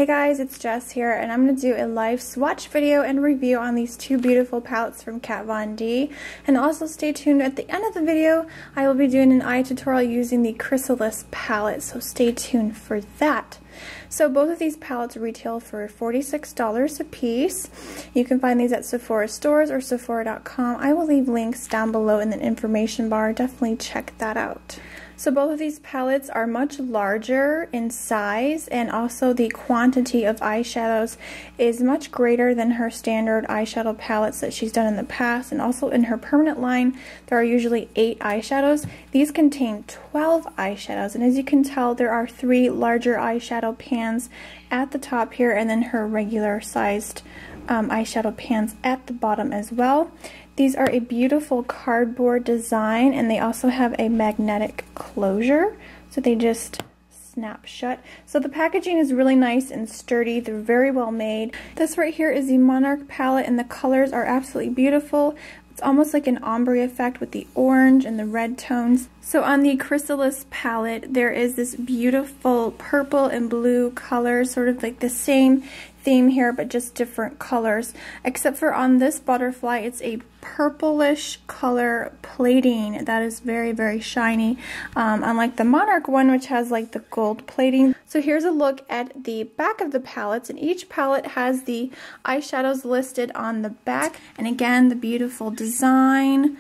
guys, it's Jess here, and I'm going to do a live swatch video and review on these two beautiful palettes from Kat Von D. And also stay tuned, at the end of the video, I will be doing an eye tutorial using the Chrysalis palette, so stay tuned for that. So both of these palettes retail for $46 a piece. You can find these at Sephora stores or Sephora.com. I will leave links down below in the information bar. Definitely check that out. So both of these palettes are much larger in size, and also the quantity of eyeshadows is much greater than her standard eyeshadow palettes that she's done in the past. And also in her permanent line, there are usually 8 eyeshadows. These contain 12 eyeshadows, and as you can tell, there are 3 larger eyeshadow pans at the top here, and then her regular sized eyeshadow pans at the bottom as well. These are a beautiful cardboard design, and they also have a magnetic closure, so they just snap shut. So the packaging is really nice and sturdy. They're very well made. This right here is the Monarch palette, and the colors are absolutely beautiful. It's almost like an ombre effect with the orange and the red tones. So on the Chrysalis palette, there is this beautiful purple and blue color, sort of like the same theme here, but just different colors. Except for on this butterfly, it's a purplish color plating that is very, very shiny. Unlike the Monarch one, which has like the gold plating. So here's a look at the back of the palettes, and each palette has the eyeshadows listed on the back. And again, the beautiful design,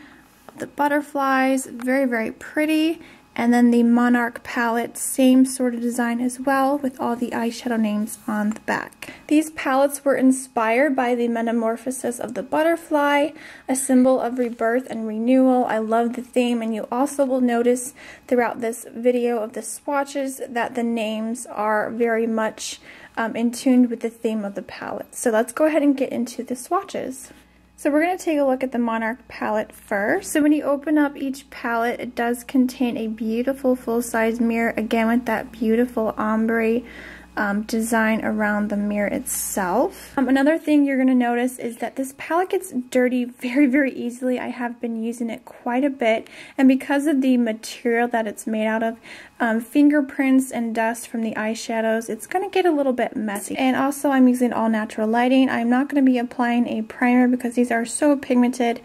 the butterflies, very, very pretty. And then the Monarch palette, same sort of design as well, with all the eyeshadow names on the back. These palettes were inspired by the metamorphosis of the butterfly, a symbol of rebirth and renewal. I love the theme, and you also will notice throughout this video of the swatches that the names are very much in tune with the theme of the palette. So let's go ahead and get into the swatches. So we're going to take a look at the Monarch palette first. So when you open up each palette, it does contain a beautiful full-size mirror, again with that beautiful ombre design around the mirror itself. Another thing you're going to notice is that this palette gets dirty very, very easily. I have been using it quite a bit, and because of the material that it's made out of, fingerprints and dust from the eyeshadows, it's going to get a little bit messy. And also, I'm using all natural lighting. I'm not going to be applying a primer because these are so pigmented.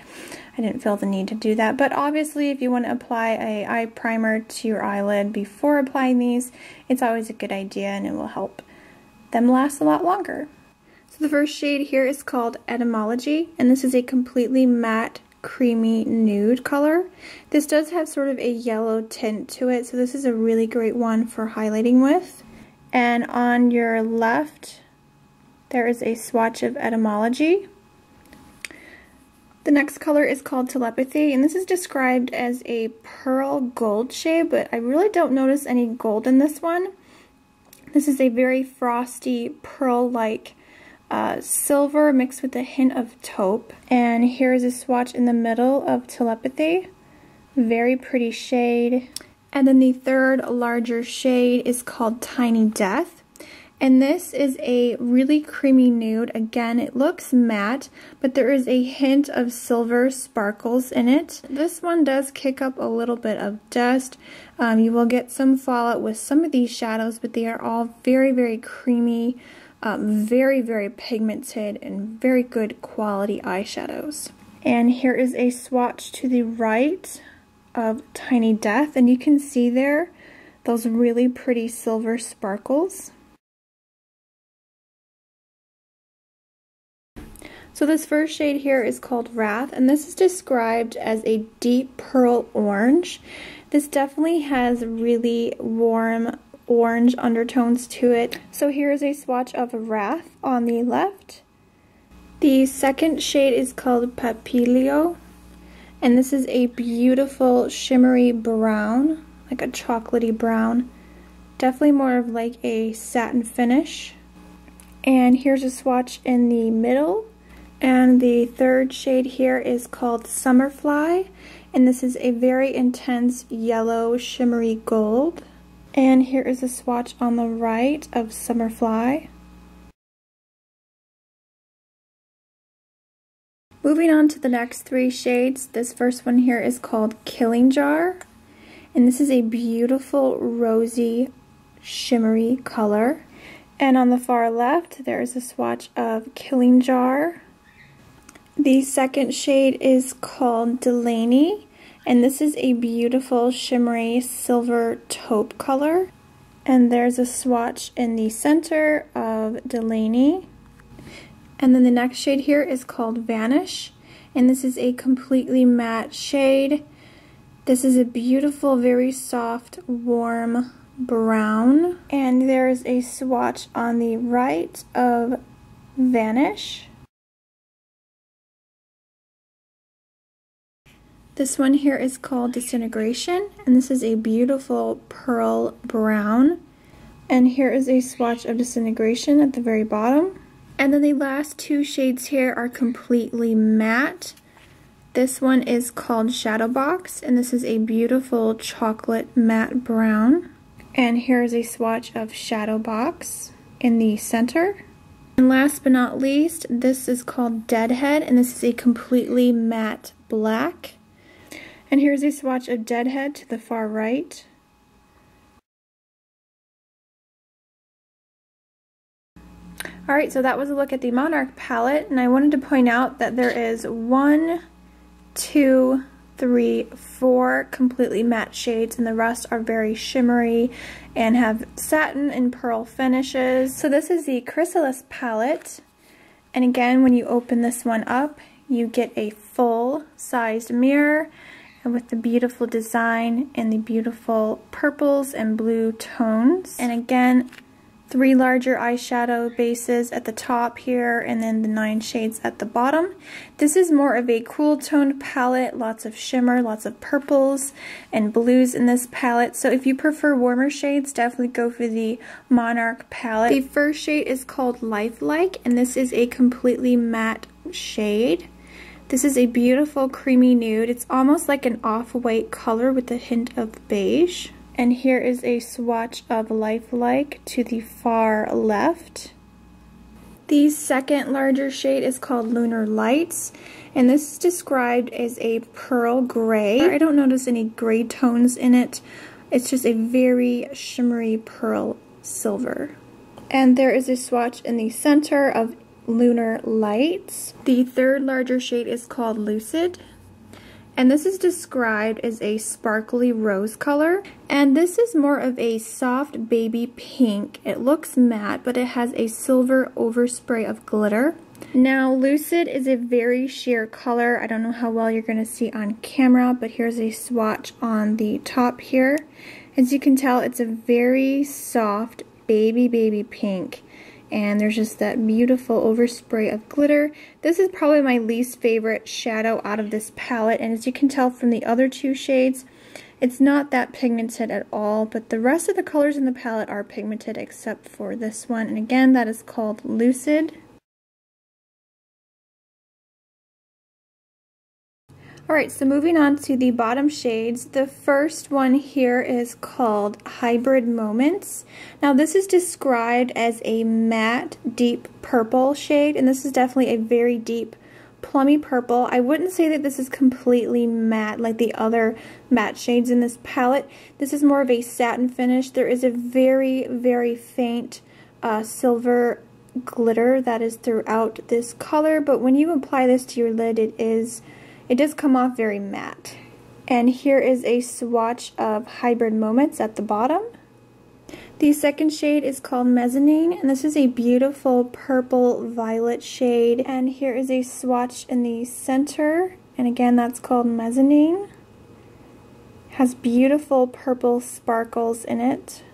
I didn't feel the need to do that, but obviously if you want to apply a eye primer to your eyelid before applying these, it's always a good idea, and it will help them last a lot longer. So the first shade here is called Etymology, and this is a completely matte, creamy nude color. This does have sort of a yellow tint to it, so this is a really great one for highlighting with. And on your left, there is a swatch of Etymology. The next color is called Telepathy, and this is described as a pearl gold shade, but I really don't notice any gold in this one. This is a very frosty pearl-like silver mixed with a hint of taupe. And here's a swatch in the middle of Telepathy. Very pretty shade. And then the third larger shade is called Tiny Death. And this is a really creamy nude. Again, it looks matte, but there is a hint of silver sparkles in it. This one does kick up a little bit of dust. You will get some fallout with some of these shadows, but they are all very, very creamy, very, very pigmented, and very good quality eyeshadows. And here is a swatch to the right of Tiny Death, and you can see there those really pretty silver sparkles. So this first shade here is called Wrath, and this is described as a deep pearl orange. This definitely has really warm orange undertones to it. So here is a swatch of Wrath on the left. The second shade is called Papilio, and this is a beautiful shimmery brown, like a chocolatey brown. Definitely more of like a satin finish. And here's a swatch in the middle. And the third shade here is called Summerfly, and this is a very intense yellow shimmery gold. And here is a swatch on the right of Summerfly. Moving on to the next 3 shades, this first one here is called Killing Jar, and this is a beautiful rosy shimmery color. And on the far left, there is a swatch of Killing Jar. The second shade is called Delaney, and this is a beautiful shimmery silver taupe color. And there's a swatch in the center of Delaney. And then the next shade here is called Vanish, and this is a completely matte shade. This is a beautiful, very soft, warm brown. And there's a swatch on the right of Vanish. This one here is called Disintegration, and this is a beautiful pearl brown. And here is a swatch of Disintegration at the very bottom. And then the last two shades here are completely matte. This one is called Shadow Box, and this is a beautiful chocolate matte brown. And here is a swatch of Shadow Box in the center. And last but not least, this is called Deadhead, and this is a completely matte black. And here's a swatch of Deadhead to the far right. Alright, so that was a look at the Monarch palette, and I wanted to point out that there is 1, 2, 3, 4 completely matte shades, and the rest are very shimmery and have satin and pearl finishes. So this is the Chrysalis palette, and again, when you open this one up, you get a full-sized mirror, and with the beautiful design and the beautiful purples and blue tones. And again, 3 larger eyeshadow bases at the top here, and then the 9 shades at the bottom. This is more of a cool toned palette, lots of shimmer, lots of purples and blues in this palette. So if you prefer warmer shades, definitely go for the Monarch palette. The first shade is called Lifelike, and this is a completely matte shade. This is a beautiful creamy nude. It's almost like an off-white color with a hint of beige. And here is a swatch of Lifelike to the far left. The second larger shade is called Lunar Lights, and this is described as a pearl gray. I don't notice any gray tones in it. It's just a very shimmery pearl silver. And there is a swatch in the center of Lunar Lights. The third larger shade is called Lucid, and this is described as a sparkly rose color, and this is more of a soft baby pink. It looks matte, but it has a silver overspray of glitter. Now Lucid is a very sheer color. I don't know how well you're going to see on camera, but here's a swatch on the top here. As you can tell, it's a very soft baby pink. And there's just that beautiful overspray of glitter. This is probably my least favorite shadow out of this palette, and as you can tell from the other 2 shades, it's not that pigmented at all, but the rest of the colors in the palette are pigmented except for this one, and again, that is called Lucid. Alright, so moving on to the bottom shades, the first one here is called Hybrid Moments. Now this is described as a matte deep purple shade, and this is definitely a very deep plummy purple. I wouldn't say that this is completely matte like the other matte shades in this palette. This is more of a satin finish. There is a very faint silver glitter that is throughout this color, but when you apply this to your lid, it does come off very matte. And here is a swatch of Hybrid Moments at the bottom. The second shade is called Mezzanine, and this is a beautiful purple violet shade. And here is a swatch in the center, and again that's called Mezzanine. It has beautiful purple sparkles in it.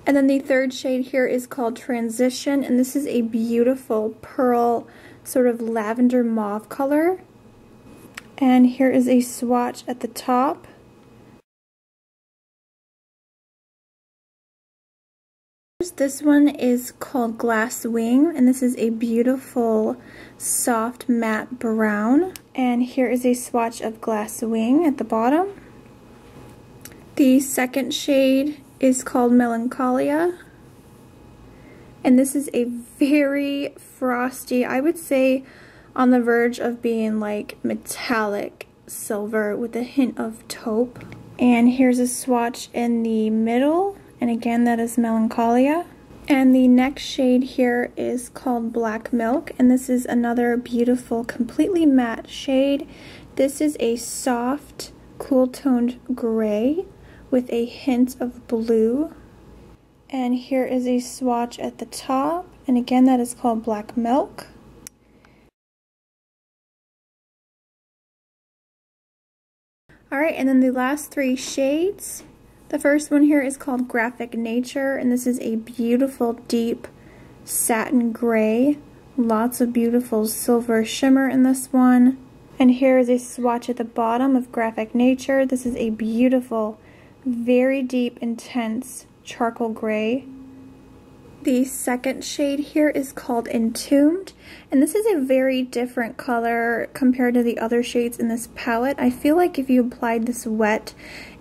And then the third shade here is called Transition, and this is a beautiful pearl sort of lavender mauve color. And here is a swatch at the top. This one is called Glass Wing, and this is a beautiful soft matte brown. And here is a swatch of Glass Wing at the bottom. The second shade is called Melancholia, and this is a very frosty, I would say on the verge of being like metallic silver with a hint of taupe. And here's a swatch in the middle, and again that is Melancholia. And the next shade here is called Black Milk, and this is another beautiful, completely matte shade. This is a soft, cool-toned gray with a hint of blue. And here is a swatch at the top, and again that is called Black Milk. Alright, and then the last three shades. The first one here is called Graphic Nature, and this is a beautiful deep satin gray. Lots of beautiful silver shimmer in this one. And here is a swatch at the bottom of Graphic Nature. This is a beautiful, very deep, intense charcoal gray. The second shade here is called Entombed, and this is a very different color compared to the other shades in this palette. I feel like if you applied this wet,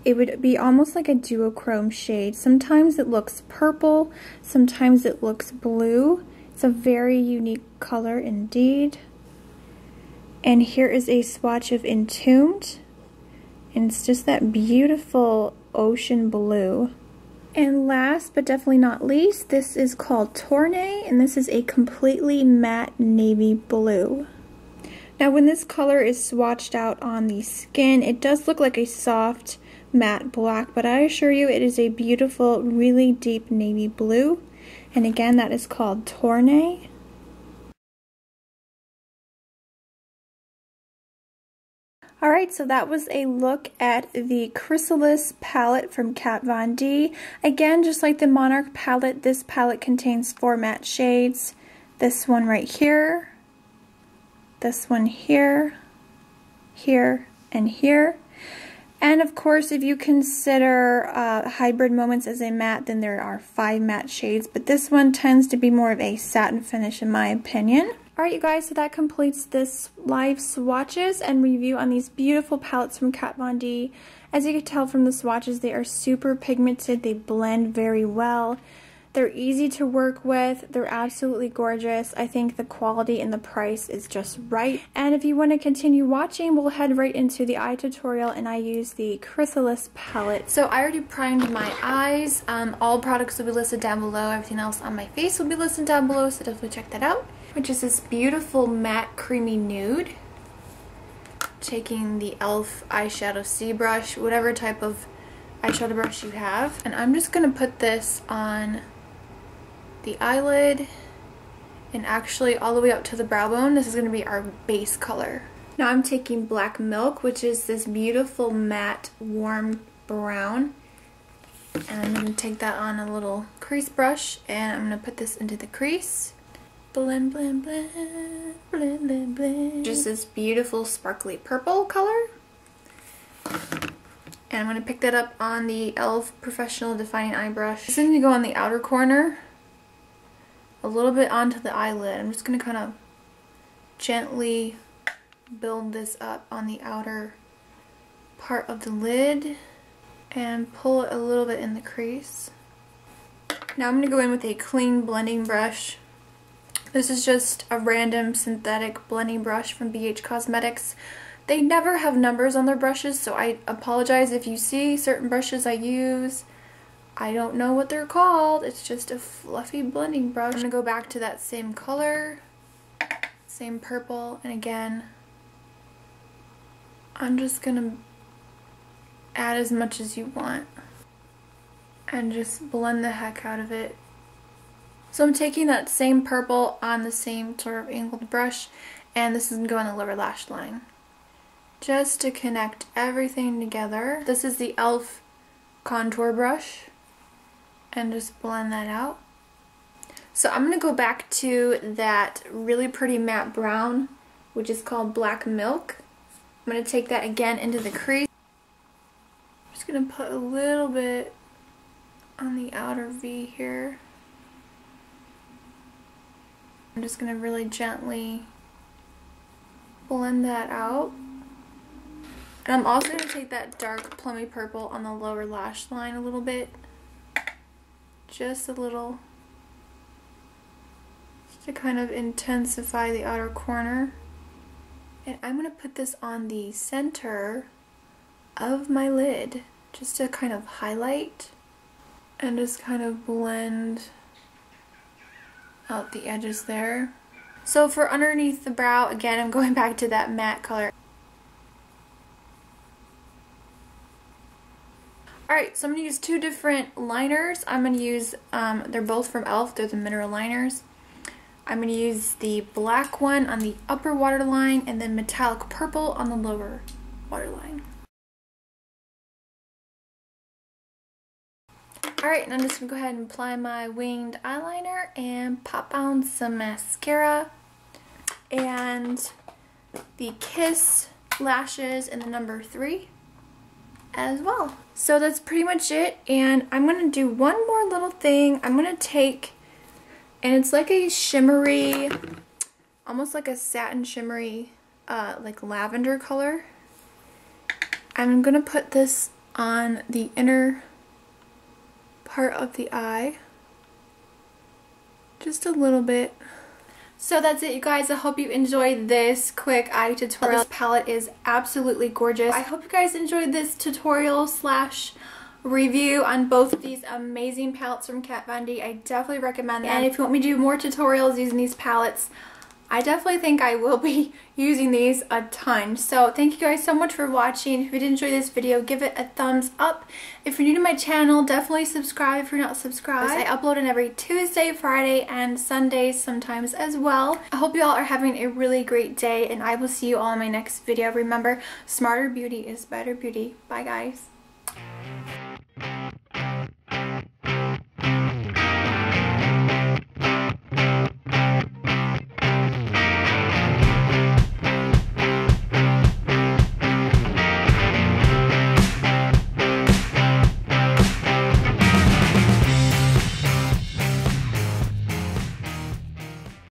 it would be almost like a duochrome shade. Sometimes it looks purple, sometimes it looks blue. It's a very unique color indeed. And here is a swatch of Entombed, and it's just that beautiful ocean blue. And last but definitely not least, this is called Tournay, and this is a completely matte navy blue. Now when this color is swatched out on the skin, it does look like a soft matte black, but I assure you it is a beautiful, really deep navy blue. And again, that is called Tournay. Alright, so that was a look at the Chrysalis palette from Kat Von D. Again, just like the Monarch palette, this palette contains 4 matte shades. This one right here, this one here, here, and here. And of course, if you consider hybrid moments as a matte, then there are 5 matte shades, but this one tends to be more of a satin finish in my opinion. Alright you guys, so that completes this live swatches and review on these beautiful palettes from Kat Von D. As you can tell from the swatches, they are super pigmented, they blend very well. They're easy to work with, they're absolutely gorgeous. I think the quality and the price is just right. And if you want to continue watching, we'll head right into the eye tutorial, and I use the Chrysalis palette. So I already primed my eyes. All products will be listed down below. Everything else on my face will be listed down below, so definitely check that out. Which is this beautiful matte creamy nude. Taking the e.l.f. eyeshadow C brush, whatever type of eyeshadow brush you have. And I'm just going to put this on the eyelid and actually all the way up to the brow bone. This is going to be our base color. Now I'm taking Black Milk, which is this beautiful matte warm brown. And I'm going to take that on a little crease brush and I'm going to put this into the crease. Blend, blend, blend, blend, blend, blend. Just this beautiful sparkly purple color. And I'm going to pick that up on the e.l.f. Professional Defining Eye Brush. This is going to go on the outer corner, a little bit onto the eyelid. I'm just going to kind of gently build this up on the outer part of the lid and pull it a little bit in the crease. Now I'm going to go in with a clean blending brush. This is just a random synthetic blending brush from BH Cosmetics. They never have numbers on their brushes, so I apologize if you see certain brushes I use. I don't know what they're called. It's just a fluffy blending brush. I'm going to go back to that same color, same purple, and again, I'm just going to add as much as you want and just blend the heck out of it. So I'm taking that same purple on the same sort of angled brush, and this is going to go on the lower lash line. Just to connect everything together. This is the e.l.f. contour brush, and just blend that out. So I'm going to go back to that really pretty matte brown, which is called Black Milk. I'm going to take that again into the crease. I'm just going to put a little bit on the outer V here. I'm just going to really gently blend that out. And I'm also going to take that dark plummy purple on the lower lash line a little bit. Just a little. Just to kind of intensify the outer corner. And I'm going to put this on the center of my lid. Just to kind of highlight. And just kind of blend out the edges there. So for underneath the brow, again, I'm going back to that matte color. Alright, so I'm going to use two different liners. I'm going to use, they're both from e.l.f. They're the mineral liners. I'm going to use the black one on the upper waterline and then metallic purple on the lower waterline. Alright, and I'm just going to go ahead and apply my winged eyeliner and pop on some mascara and the Kiss lashes in the number 3 as well. So that's pretty much it, and I'm going to do one more little thing. I'm going to take, and it's like a shimmery, almost like a satin shimmery, like lavender color. I'm going to put this on the inner part of the eye, just a little bit. So that's it, you guys. I hope you enjoyed this quick eye tutorial. This palette is absolutely gorgeous. I hope you guys enjoyed this tutorial slash review on both of these amazing palettes from Kat Von D. I definitely recommend them. And if you want me to do more tutorials using these palettes, I definitely think I will be using these a ton. So thank you guys so much for watching. If you did enjoy this video, give it a thumbs up. If you're new to my channel, definitely subscribe if you're not subscribed. I upload on every Tuesday, Friday, and Sundays sometimes as well. I hope you all are having a really great day, and I will see you all in my next video. Remember, smarter beauty is better beauty. Bye guys.